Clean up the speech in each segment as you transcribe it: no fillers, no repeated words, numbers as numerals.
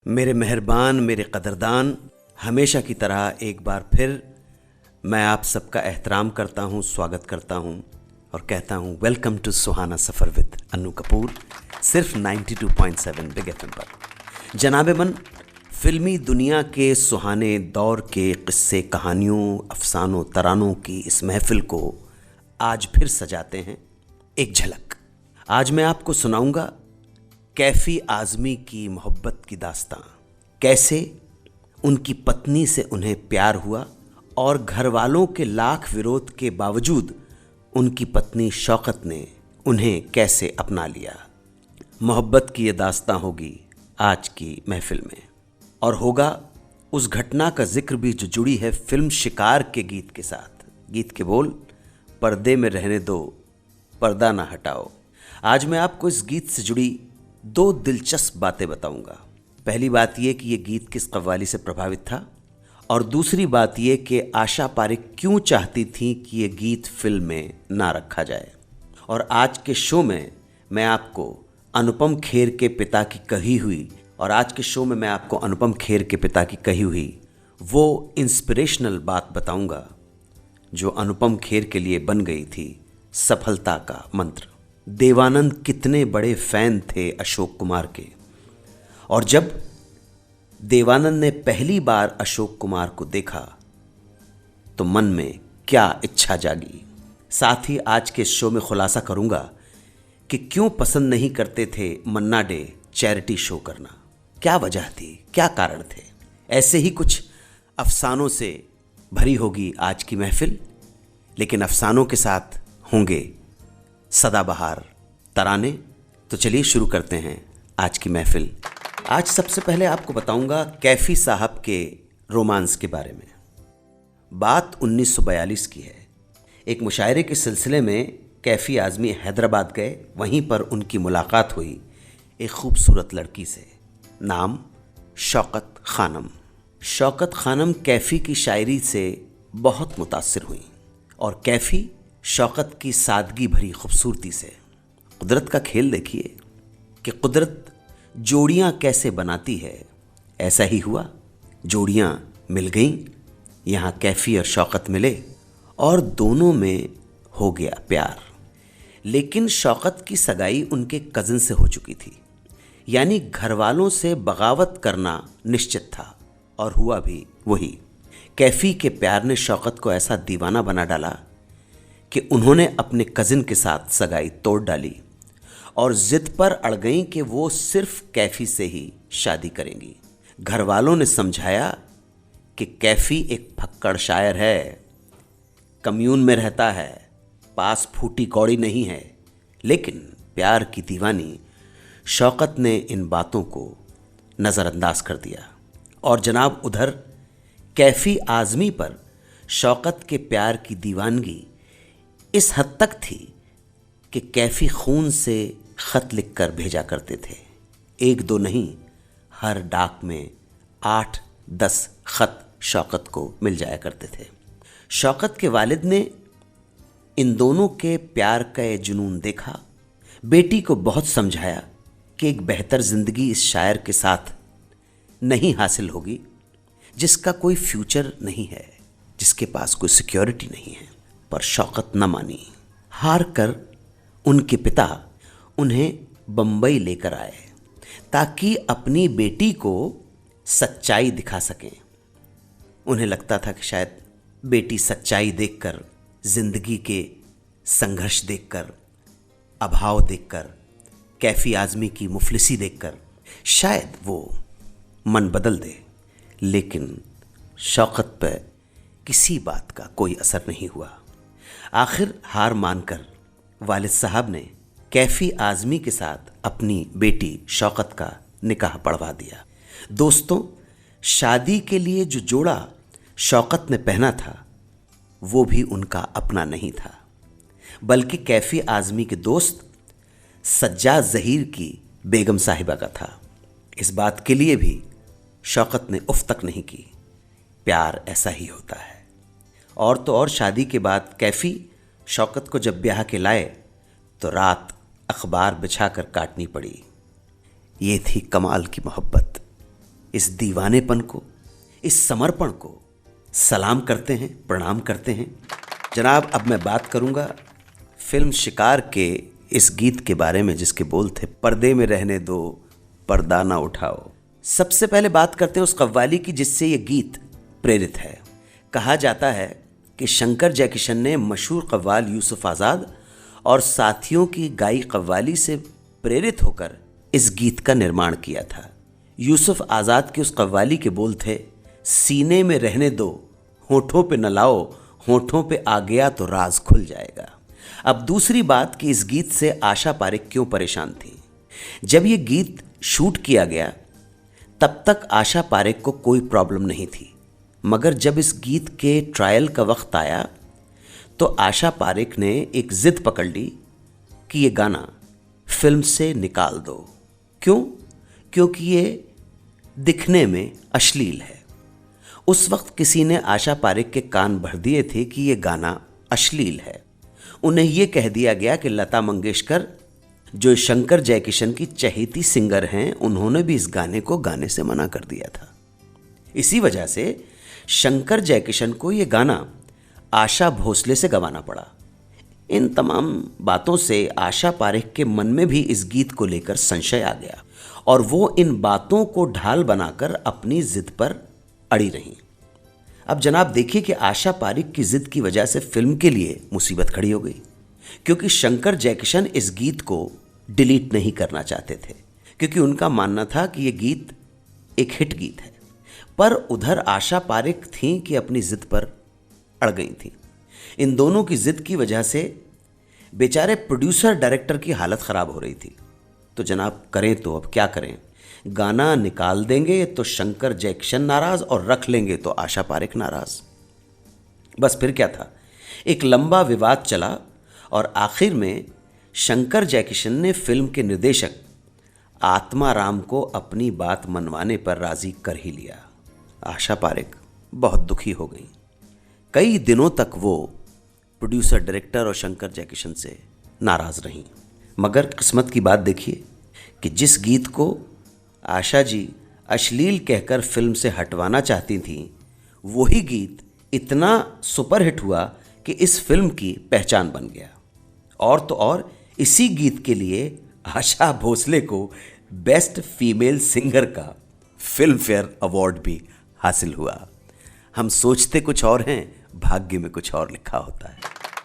मेरे मेहरबान, मेरे कदरदान, हमेशा की तरह एक बार फिर मैं आप सबका एहतराम करता हूँ, स्वागत करता हूँ और कहता हूँ welcome to Suhana Safar with Annu Kapoor, सिर्फ 92.7 बिग एफएम पर। जनाबे मन, फिल्मी दुनिया के सुहाने दौर के किस्से, कहानियों, अफसानों, तरानों की इस महफिल को आज फिर सजाते हैं एक झलक। आज मैं आपको सुनाऊंगा कैफ़ी आज़मी की मोहब्बत की दास्तां, कैसे उनकी पत्नी से उन्हें प्यार हुआ और घर वालों के लाख विरोध के बावजूद उनकी पत्नी शौकत ने उन्हें कैसे अपना लिया। मोहब्बत की ये दास्तां होगी आज की महफिल में, और होगा उस घटना का जिक्र भी जो जुड़ी है फिल्म शिकार के गीत के साथ। गीत के बोल, पर्दे में रहने दो, पर्दा ना हटाओ। आज मैं आपको इस गीत से जुड़ी दो दिलचस्प बातें बताऊंगा। पहली बात यह कि यह गीत किस कव्वाली से प्रभावित था, और दूसरी बात यह कि आशा पारेख क्यों चाहती थी कि यह गीत फिल्म में ना रखा जाए। और आज के शो में मैं आपको अनुपम खेर के पिता की कही हुई वो इंस्पिरेशनल बात बताऊंगा जो अनुपम खेर के लिए बन गई थी सफलता का मंत्र। देवानंद कितने बड़े फैन थे अशोक कुमार के, और जब देवानंद ने पहली बार अशोक कुमार को देखा तो मन में क्या इच्छा जागी। साथ ही आज के शो में खुलासा करूंगा कि क्यों पसंद नहीं करते थे मन्ना डे चैरिटी शो करना, क्या वजह थी, क्या कारण थे। ऐसे ही कुछ अफसानों से भरी होगी आज की महफिल, लेकिन अफसानों के साथ होंगे सदाबहार तराने। तो चलिए शुरू करते हैं आज की महफिल। आज सबसे पहले आपको बताऊंगा कैफ़ी साहब के रोमांस के बारे में। बात 1942 की है। एक मुशायरे के सिलसिले में कैफ़ी आज़मी हैदराबाद गए। वहीं पर उनकी मुलाकात हुई एक खूबसूरत लड़की से, नाम शौकत खानम। शौकत खानम कैफ़ी की शायरी से बहुत मुतासिर हुई, और कैफ़ी शौकत की सादगी भरी खूबसूरती से। कुदरत का खेल देखिए कि कुदरत जोड़ियां कैसे बनाती है। ऐसा ही हुआ, जोड़ियां मिल गईं। यहाँ कैफ़ी और शौकत मिले और दोनों में हो गया प्यार। लेकिन शौकत की सगाई उनके कज़न से हो चुकी थी, यानी घर वालों से बगावत करना निश्चित था, और हुआ भी वही। कैफ़ी के प्यार ने शौकत को ऐसा दीवाना बना डाला कि उन्होंने अपने कज़िन के साथ सगाई तोड़ डाली और ज़िद पर अड़ गईं कि वो सिर्फ कैफ़ी से ही शादी करेंगी। घर वालों ने समझाया कि कैफ़ी एक फक्कड़ शायर है, कम्यून में रहता है, पास फूटी कौड़ी नहीं है। लेकिन प्यार की दीवानी शौकत ने इन बातों को नज़रअंदाज कर दिया, और जनाब उधर कैफ़ी आज़मी पर शौकत के प्यार की दीवानगी इस हद तक थी कि कैफ़ी खून से ख़त लिख कर भेजा करते थे। एक दो नहीं, हर डाक में 8-10 ख़त शौकत को मिल जाया करते थे। शौकत के वालिद ने इन दोनों के प्यार का ये जुनून देखा। बेटी को बहुत समझाया कि एक बेहतर ज़िंदगी इस शायर के साथ नहीं हासिल होगी जिसका कोई फ्यूचर नहीं है, जिसके पास कोई सिक्योरिटी नहीं है। पर शौकत न मानी। हार कर उनके पिता उन्हें बम्बई लेकर आए ताकि अपनी बेटी को सच्चाई दिखा सकें। उन्हें लगता था कि शायद बेटी सच्चाई देखकर, ज़िंदगी के संघर्ष देखकर, अभाव देखकर, कैफ़ी आज़मी की मुफलिसी देखकर शायद वो मन बदल दे। लेकिन शौकत पर किसी बात का कोई असर नहीं हुआ। आखिर हार मानकर वालिद साहब ने कैफ़ी आज़मी के साथ अपनी बेटी शौकत का निकाह पढ़वा दिया। दोस्तों, शादी के लिए जो जोड़ा शौकत ने पहना था वो भी उनका अपना नहीं था, बल्कि कैफ़ी आज़मी के दोस्त सज्जाद ज़हीर की बेगम साहिबा का था। इस बात के लिए भी शौकत ने उफ तक नहीं की। प्यार ऐसा ही होता है। और तो और शादी के बाद कैफ़ी शौकत को जब ब्याह के लाए तो रात अखबार बिछाकर काटनी पड़ी। ये थी कमाल की मोहब्बत। इस दीवानेपन को, इस समर्पण को सलाम करते हैं, प्रणाम करते हैं। जनाब, अब मैं बात करूंगा फिल्म शिकार के इस गीत के बारे में जिसके बोल थे, पर्दे में रहने दो, पर्दा ना उठाओ। सबसे पहले बात करते हैं उस कव्वाली की जिससे ये गीत प्रेरित है। कहा जाता है कि शंकर जयकिशन ने मशहूर कव्वाल यूसुफ आज़ाद और साथियों की गाई कव्वाली से प्रेरित होकर इस गीत का निर्माण किया था। यूसुफ आज़ाद की उस कव्वाली के बोल थे, सीने में रहने दो, होठों पे न लाओ, होठों पे आ गया तो राज खुल जाएगा। अब दूसरी बात कि इस गीत से आशा पारेख क्यों परेशान थी। जब ये गीत शूट किया गया तब तक आशा पारेख को कोई प्रॉब्लम नहीं थी, मगर जब इस गीत के ट्रायल का वक्त आया तो आशा पारेख ने एक जिद पकड़ ली कि ये गाना फिल्म से निकाल दो। क्यों? क्योंकि ये दिखने में अश्लील है। उस वक्त किसी ने आशा पारेख के कान भर दिए थे कि ये गाना अश्लील है। उन्हें यह कह दिया गया कि लता मंगेशकर, जो शंकर जयकिशन की चहेती सिंगर हैं, उन्होंने भी इस गाने को गाने से मना कर दिया था। इसी वजह से शंकर जयकिशन को यह गाना आशा भोसले से गवाना पड़ा। इन तमाम बातों से आशा पारेख के मन में भी इस गीत को लेकर संशय आ गया और वो इन बातों को ढाल बनाकर अपनी जिद पर अड़ी रहीं। अब जनाब देखिए कि आशा पारेख की जिद की वजह से फिल्म के लिए मुसीबत खड़ी हो गई, क्योंकि शंकर जयकिशन इस गीत को डिलीट नहीं करना चाहते थे, क्योंकि उनका मानना था कि यह गीत एक हिट गीत है। पर उधर आशा पारेख थीं कि अपनी जिद पर अड़ गई थीं। इन दोनों की जिद की वजह से बेचारे प्रोड्यूसर डायरेक्टर की हालत ख़राब हो रही थी। तो जनाब करें तो अब क्या करें? गाना निकाल देंगे तो शंकर जयकिशन नाराज़ और रख लेंगे तो आशा पारेख नाराज़। बस फिर क्या था, एक लंबा विवाद चला और आखिर में शंकर जयकिशन ने फिल्म के निर्देशक आत्मा राम को अपनी बात मनवाने पर राज़ी कर ही लिया। आशा पारेख बहुत दुखी हो गई। कई दिनों तक वो प्रोड्यूसर डायरेक्टर और शंकर जयकिशन से नाराज़ रहीं। मगर किस्मत की बात देखिए कि जिस गीत को आशा जी अश्लील कहकर फिल्म से हटवाना चाहती थीं, वही गीत इतना सुपरहिट हुआ कि इस फिल्म की पहचान बन गया। और तो और इसी गीत के लिए आशा भोसले को बेस्ट फीमेल सिंगर का फिल्म फेयर अवार्ड भी हासिल हुआ। हम सोचते कुछ और हैं, भाग्य में कुछ और लिखा होता है।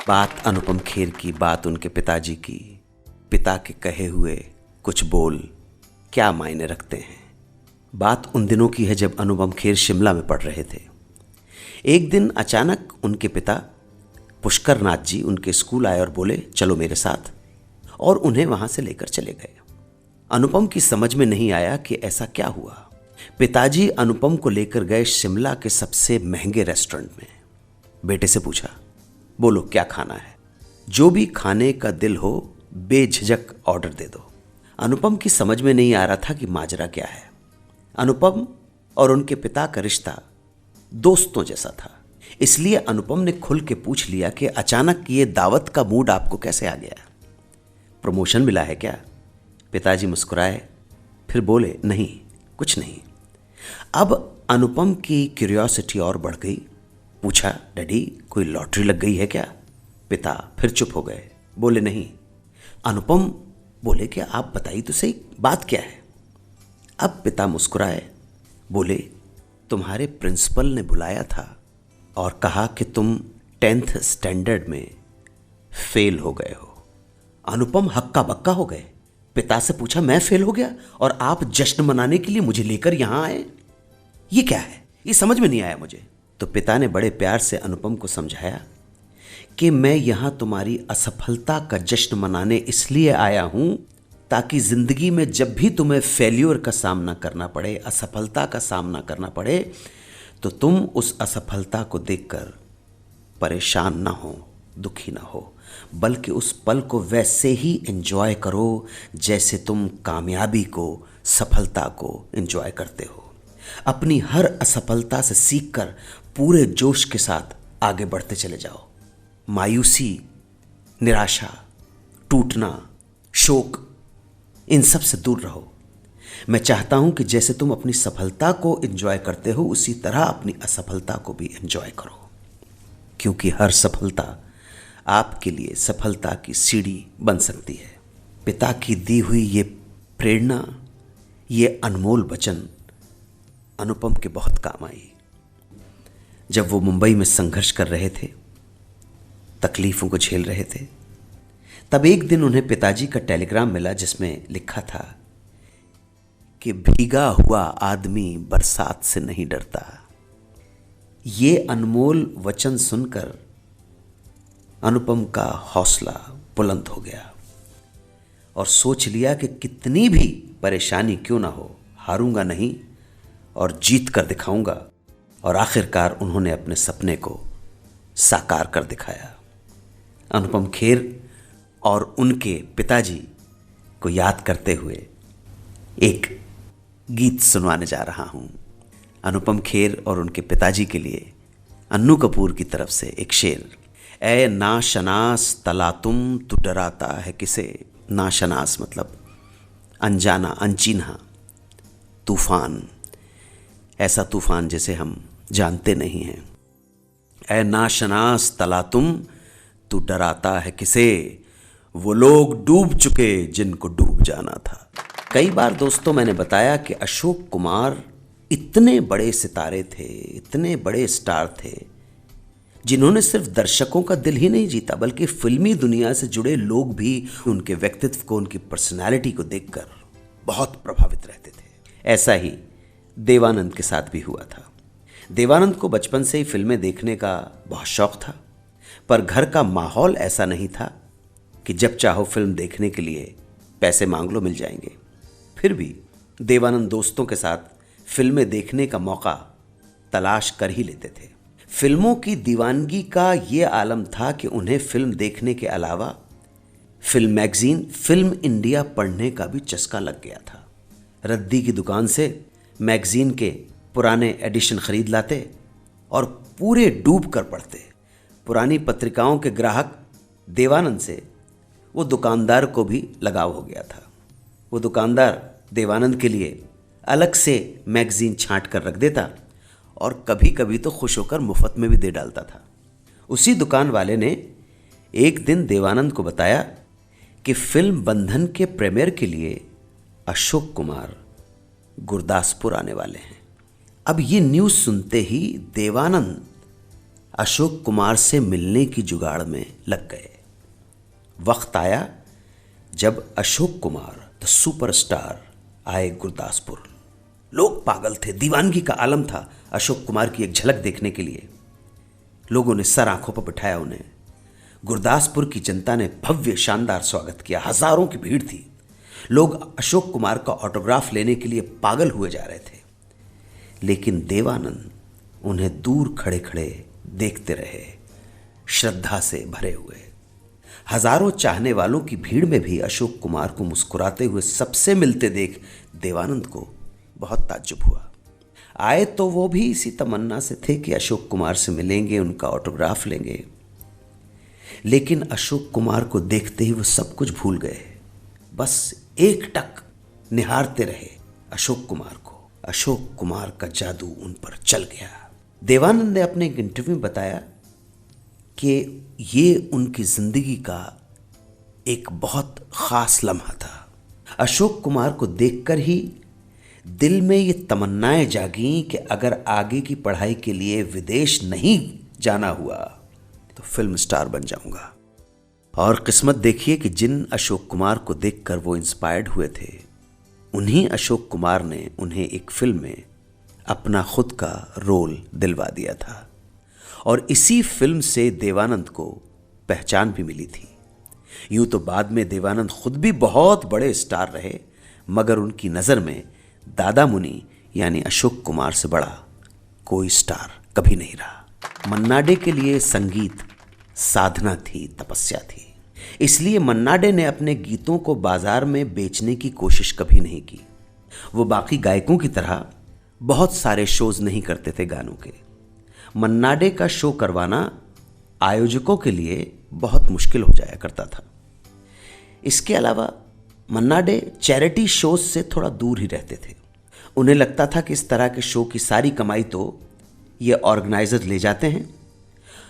बात अनुपम खेर की, बात उनके पिताजी की। पिता के कहे हुए कुछ बोल क्या मायने रखते हैं। बात उन दिनों की है जब अनुपम खेर शिमला में पढ़ रहे थे। एक दिन अचानक उनके पिता पुष्कर नाथ जी उनके स्कूल आए और बोले, चलो मेरे साथ, और उन्हें वहां से लेकर चले गए। अनुपम की समझ में नहीं आया कि ऐसा क्या हुआ। पिताजी अनुपम को लेकर गए शिमला के सबसे महंगे रेस्टोरेंट में। बेटे से पूछा, बोलो क्या खाना है? जो भी खाने का दिल हो बेझिझक ऑर्डर दे दो। अनुपम की समझ में नहीं आ रहा था कि माजरा क्या है। अनुपम और उनके पिता का रिश्ता दोस्तों जैसा था, इसलिए अनुपम ने खुल के पूछ लिया कि अचानक ये दावत का मूड आपको कैसे आ गया? प्रमोशन मिला है क्या? पिताजी मुस्कुराए, फिर बोले, नहीं कुछ नहीं। अब अनुपम की क्यूरियोसिटी और बढ़ गई। पूछा, डैडी कोई लॉटरी लग गई है क्या? पिता फिर चुप हो गए, बोले नहीं। अनुपम बोले कि आप बताइए तो सही, बात क्या है? अब पिता मुस्कुराए, बोले, तुम्हारे प्रिंसिपल ने बुलाया था और कहा कि तुम 10th स्टैंडर्ड में फेल हो गए हो। अनुपम हक्का बक्का हो गए। पिता से पूछा, मैं फेल हो गया और आप जश्न मनाने के लिए मुझे लेकर यहां आए? ये क्या है? ये समझ में नहीं आया मुझे। तो पिता ने बड़े प्यार से अनुपम को समझाया कि मैं यहां तुम्हारी असफलता का जश्न मनाने इसलिए आया हूं ताकि जिंदगी में जब भी तुम्हें फेल्योर का सामना करना पड़े, असफलता का सामना करना पड़े, तो तुम उस असफलता को देखकर परेशान ना हो, दुखी ना हो, बल्कि उस पल को वैसे ही एंजॉय करो जैसे तुम कामयाबी को, सफलता को एंजॉय करते हो। अपनी हर असफलता से सीखकर पूरे जोश के साथ आगे बढ़ते चले जाओ। मायूसी, निराशा, टूटना, शोक, इन सब से दूर रहो। मैं चाहता हूं कि जैसे तुम अपनी सफलता को एंजॉय करते हो उसी तरह अपनी असफलता को भी एंजॉय करो, क्योंकि हर सफलता आपके लिए सफलता की सीढ़ी बन सकती है। पिता की दी हुई ये प्रेरणा, ये अनमोल वचन अनुपम के बहुत काम आई। जब वो मुंबई में संघर्ष कर रहे थे, तकलीफों को झेल रहे थे, तब एक दिन उन्हें पिताजी का टेलीग्राम मिला जिसमें लिखा था कि भीगा हुआ आदमी बरसात से नहीं डरता। ये अनमोल वचन सुनकर अनुपम का हौसला बुलंद हो गया और सोच लिया कि कितनी भी परेशानी क्यों ना हो, हारूंगा नहीं और जीत कर दिखाऊंगा। और आखिरकार उन्होंने अपने सपने को साकार कर दिखाया। अनुपम खेर और उनके पिताजी को याद करते हुए एक गीत सुनवाने जा रहा हूं। अनुपम खेर और उनके पिताजी के लिए अन्नू कपूर की तरफ से एक शेर। ए नाशनास तला तुम तू डराता है किसे। नाशनास मतलब अनजाना, अनचिन्हा तूफान, ऐसा तूफान जिसे हम जानते नहीं हैं। ए नाशनास तला तुम तू डराता है किसे, वो लोग डूब चुके जिनको डूब जाना था। कई बार दोस्तों मैंने बताया कि अशोक कुमार इतने बड़े सितारे थे, इतने बड़े स्टार थे, जिन्होंने सिर्फ दर्शकों का दिल ही नहीं जीता बल्कि फिल्मी दुनिया से जुड़े लोग भी उनके व्यक्तित्व को, उनकी पर्सनालिटी को देखकर बहुत प्रभावित रहते थे। ऐसा ही देवानंद के साथ भी हुआ था। देवानंद को बचपन से ही फिल्में देखने का बहुत शौक था, पर घर का माहौल ऐसा नहीं था कि जब चाहो फिल्म देखने के लिए पैसे मांग लो मिल जाएंगे। फिर भी देवानंद दोस्तों के साथ फिल्में देखने का मौका तलाश कर ही लेते थे। फिल्मों की दीवानगी का ये आलम था कि उन्हें फिल्म देखने के अलावा फिल्म मैगजीन फिल्म इंडिया पढ़ने का भी चस्का लग गया था। रद्दी की दुकान से मैगजीन के पुराने एडिशन खरीद लाते और पूरे डूब कर पढ़ते। पुरानी पत्रिकाओं के ग्राहक देवानंद से वो दुकानदार को भी लगाव हो गया था। वो दुकानदार देवानंद के लिए अलग से मैगजीन छांट कर रख देता और कभी कभी तो खुश होकर मुफ्त में भी दे डालता था। उसी दुकान वाले ने एक दिन देवानंद को बताया कि फिल्म बंधन के प्रीमियर के लिए अशोक कुमार गुरदासपुर आने वाले हैं। अब ये न्यूज़ सुनते ही देवानंद अशोक कुमार से मिलने की जुगाड़ में लग गए। वक्त आया जब अशोक कुमार द सुपरस्टार आए गुरदासपुर। लोग पागल थे, दीवानगी का आलम था अशोक कुमार की एक झलक देखने के लिए। लोगों ने सर आंखों पर बिठाया उन्हें। गुरदासपुर की जनता ने भव्य शानदार स्वागत किया। हजारों की भीड़ थी। लोग अशोक कुमार का ऑटोग्राफ लेने के लिए पागल हुए जा रहे थे, लेकिन देवानंद उन्हें दूर खड़े खड़े देखते रहे, श्रद्धा से भरे हुए। हजारों चाहने वालों की भीड़ में भी अशोक कुमार को मुस्कुराते हुए सबसे मिलते देख देवानंद को बहुत ताज्जुब हुआ। आए तो वो भी इसी तमन्ना से थे कि अशोक कुमार से मिलेंगे, उनका ऑटोग्राफ लेंगे, लेकिन अशोक कुमार को देखते ही वो सब कुछ भूल गए। बस एक टक निहारते रहे अशोक कुमार को। अशोक कुमार का जादू उन पर चल गया। देवानंद ने अपने एक इंटरव्यू में बताया कि ये उनकी जिंदगी का एक बहुत खास लम्हा था। अशोक कुमार को देखकर ही दिल में ये तमन्नाएं जागी कि अगर आगे की पढ़ाई के लिए विदेश नहीं जाना हुआ तो फिल्म स्टार बन जाऊंगा। और किस्मत देखिए कि जिन अशोक कुमार को देखकर वो इंस्पायर्ड हुए थे, उन्हीं अशोक कुमार ने उन्हें एक फिल्म में अपना खुद का रोल दिलवा दिया था। और इसी फिल्म से देवानंद को पहचान भी मिली थी। यूं तो बाद में देवानंद खुद भी बहुत बड़े स्टार रहे, मगर उनकी नज़र में दादा मुनि यानी अशोक कुमार से बड़ा कोई स्टार कभी नहीं रहा। मन्ना डे के लिए संगीत साधना थी, तपस्या थी। इसलिए मन्ना डे ने अपने गीतों को बाजार में बेचने की कोशिश कभी नहीं की। वो बाकी गायकों की तरह बहुत सारे शोज नहीं करते थे गानों के। मन्ना डे का शो करवाना आयोजकों के लिए बहुत मुश्किल हो जाया करता था। इसके अलावा मन्ना डे चैरिटी शोज से थोड़ा दूर ही रहते थे। उन्हें लगता था कि इस तरह के शो की सारी कमाई तो ये ऑर्गेनाइजर ले जाते हैं,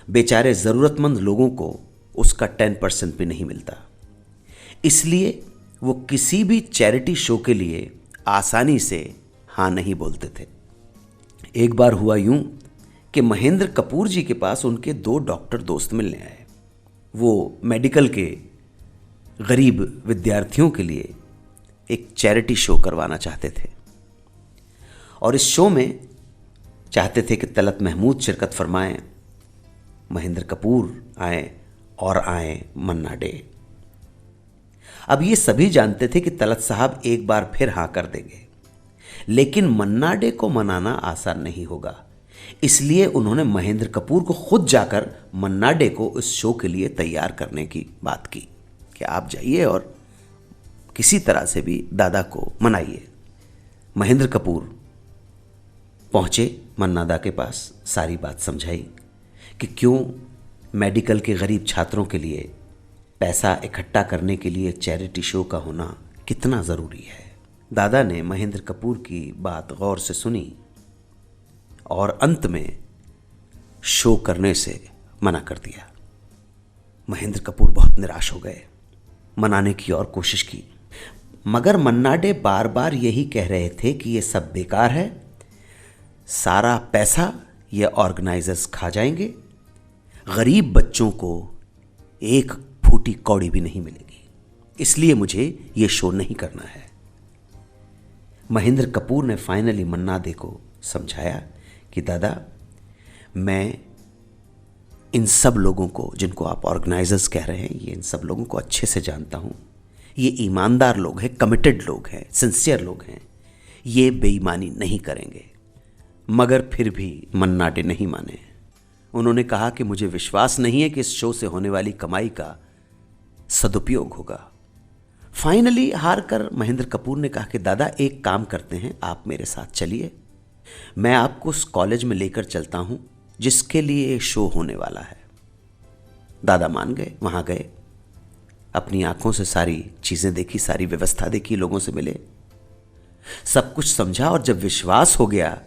बेचारे ज़रूरतमंद लोगों को उसका 10% भी नहीं मिलता। इसलिए वो किसी भी चैरिटी शो के लिए आसानी से हाँ नहीं बोलते थे। एक बार हुआ यूं कि महेंद्र कपूर जी के पास उनके 2 डॉक्टर दोस्त मिलने आए। वो मेडिकल के गरीब विद्यार्थियों के लिए एक चैरिटी शो करवाना चाहते थे और इस शो में चाहते थे कि तलत महमूद शिरकत फरमाएं, महेंद्र कपूर आए और आए मन्ना डे। अब ये सभी जानते थे कि तलत साहब एक बार फिर हाँ कर देंगे, लेकिन मन्ना डे को मनाना आसान नहीं होगा। इसलिए उन्होंने महेंद्र कपूर को खुद जाकर मन्ना डे को इस शो के लिए तैयार करने की बात की कि आप जाइए और किसी तरह से भी दादा को मनाइए। महेंद्र कपूर पहुंचे मन्ना दा के पास, सारी बात समझाई कि क्यों मेडिकल के गरीब छात्रों के लिए पैसा इकट्ठा करने के लिए चैरिटी शो का होना कितना ज़रूरी है। दादा ने महेंद्र कपूर की बात गौर से सुनी और अंत में शो करने से मना कर दिया। महेंद्र कपूर बहुत निराश हो गए, मनाने की और कोशिश की, मगर मन्ना डे बार बार यही कह रहे थे कि ये सब बेकार है, सारा पैसा ये ऑर्गेनाइजर्स खा जाएंगे, गरीब बच्चों को एक फूटी कौड़ी भी नहीं मिलेगी, इसलिए मुझे ये शो नहीं करना है। महेंद्र कपूर ने फाइनली मन्ना डे को समझाया कि दादा, मैं इन सब लोगों को, जिनको आप ऑर्गेनाइजर्स कह रहे हैं, ये इन सब लोगों को अच्छे से जानता हूँ। ये ईमानदार लोग हैं, कमिटेड लोग हैं, सिंसियर लोग हैं, ये बेईमानी नहीं करेंगे। मगर फिर भी मन्ना डे नहीं माने। उन्होंने कहा कि मुझे विश्वास नहीं है कि इस शो से होने वाली कमाई का सदुपयोग होगा। फाइनली हार कर महेंद्र कपूर ने कहा कि दादा एक काम करते हैं, आप मेरे साथ चलिए, मैं आपको उस कॉलेज में लेकर चलता हूं जिसके लिए ये शो होने वाला है। दादा मान गए, वहां गए, अपनी आंखों से सारी चीजें देखी, सारी व्यवस्था देखी, लोगों से मिले, सब कुछ समझा और जब विश्वास हो गया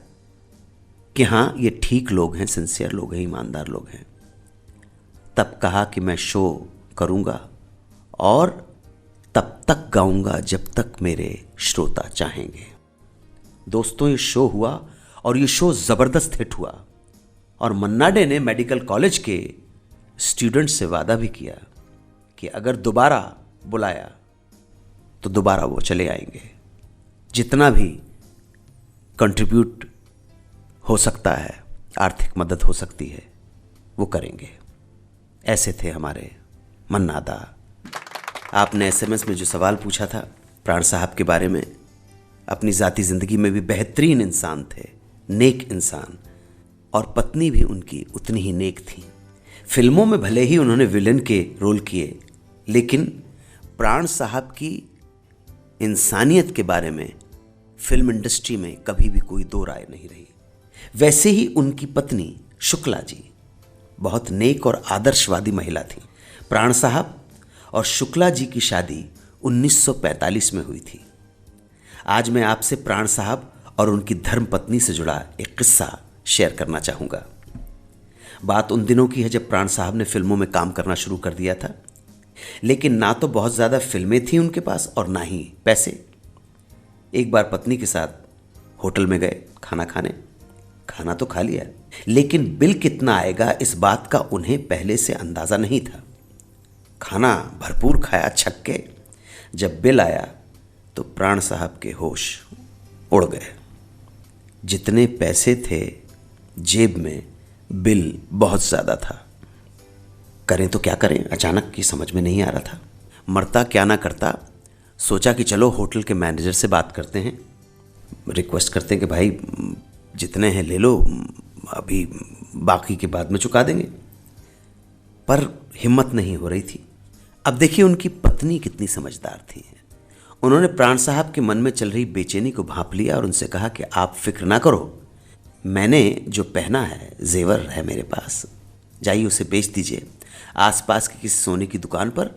कि हां ये ठीक लोग हैं, सिंसियर लोग हैं, ईमानदार लोग हैं, तब कहा कि मैं शो करूंगा और तब तक गाऊंगा जब तक मेरे श्रोता चाहेंगे। दोस्तों, ये शो हुआ और ये शो ज़बरदस्त हिट हुआ और मन्ना डे ने मेडिकल कॉलेज के स्टूडेंट्स से वादा भी किया कि अगर दोबारा बुलाया तो दोबारा वो चले आएंगे, जितना भी कंट्रीब्यूट हो सकता है, आर्थिक मदद हो सकती है, वो करेंगे। ऐसे थे हमारे मन्ना दा। आपने एसएमएस में जो सवाल पूछा था प्राण साहब के बारे में, अपनी ज़ाती ज़िंदगी में भी बेहतरीन इंसान थे, नेक इंसान, और पत्नी भी उनकी उतनी ही नेक थी। फिल्मों में भले ही उन्होंने विलेन के रोल किए, लेकिन प्राण साहब की इंसानियत के बारे में फिल्म इंडस्ट्री में कभी भी कोई दो राय नहीं रही। वैसे ही उनकी पत्नी शुक्ला जी बहुत नेक और आदर्शवादी महिला थी। प्राण साहब और शुक्ला जी की शादी 1945 में हुई थी। आज मैं आपसे प्राण साहब और उनकी धर्म पत्नी से जुड़ा एक किस्सा शेयर करना चाहूँगा। बात उन दिनों की है जब प्राण साहब ने फिल्मों में काम करना शुरू कर दिया था, लेकिन ना तो बहुत ज़्यादा फिल्में थी उनके पास और ना ही पैसे। एक बार पत्नी के साथ होटल में गए खाना खाने। खाना तो खा लिया, लेकिन बिल कितना आएगा इस बात का उन्हें पहले से अंदाज़ा नहीं था। खाना भरपूर खाया, छक के जब बिल आया तो प्राण साहब के होश उड़ गए। जितने पैसे थे जेब में, बिल बहुत ज़्यादा था। करें तो क्या करें, अचानक की समझ में नहीं आ रहा था। मरता क्या ना करता, सोचा कि चलो होटल के मैनेजर से बात करते हैं, रिक्वेस्ट करते हैं कि भाई जितने हैं ले लो, अभी बाकी के बाद में चुका देंगे। पर हिम्मत नहीं हो रही थी। अब देखिए उनकी पत्नी कितनी समझदार थी। उन्होंने प्राण साहब के मन में चल रही बेचैनी को भांप लिया और उनसे कहा कि आप फिक्र ना करो, मैंने जो पहना है जेवर है मेरे पास, जाइए उसे बेच दीजिए आसपास की किसी सोने की दुकान पर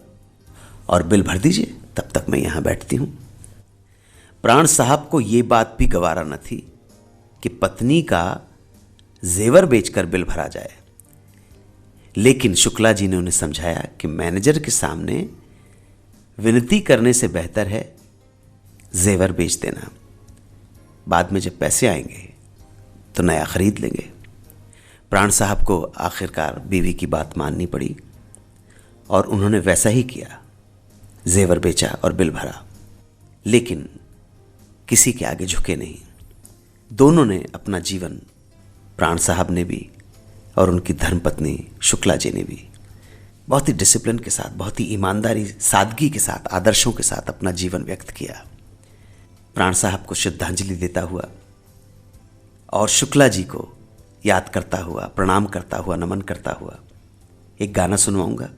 और बिल भर दीजिए। तब तक मैं यहां बैठती हूं। प्राण साहब को यह बात भी गवारा न थी कि पत्नी का जेवर बेचकर बिल भरा जाए, लेकिन शुक्ला जी ने उन्हें समझाया कि मैनेजर के सामने विनती करने से बेहतर है जेवर बेच देना, बाद में जब पैसे आएंगे तो नया खरीद लेंगे। प्राण साहब को आखिरकार बीवी की बात माननी पड़ी और उन्होंने वैसा ही किया, जेवर बेचा और बिल भरा, लेकिन किसी के आगे झुके नहीं। दोनों ने अपना जीवन, प्राण साहब ने भी और उनकी धर्मपत्नी शुक्ला जी ने भी, बहुत ही डिसिप्लिन के साथ, बहुत ही ईमानदारी, सादगी के साथ, आदर्शों के साथ अपना जीवन व्यक्त किया। प्राण साहब को श्रद्धांजलि देता हुआ और शुक्ला जी को याद करता हुआ, प्रणाम करता हुआ, नमन करता हुआ एक गाना सुनवाऊंगा।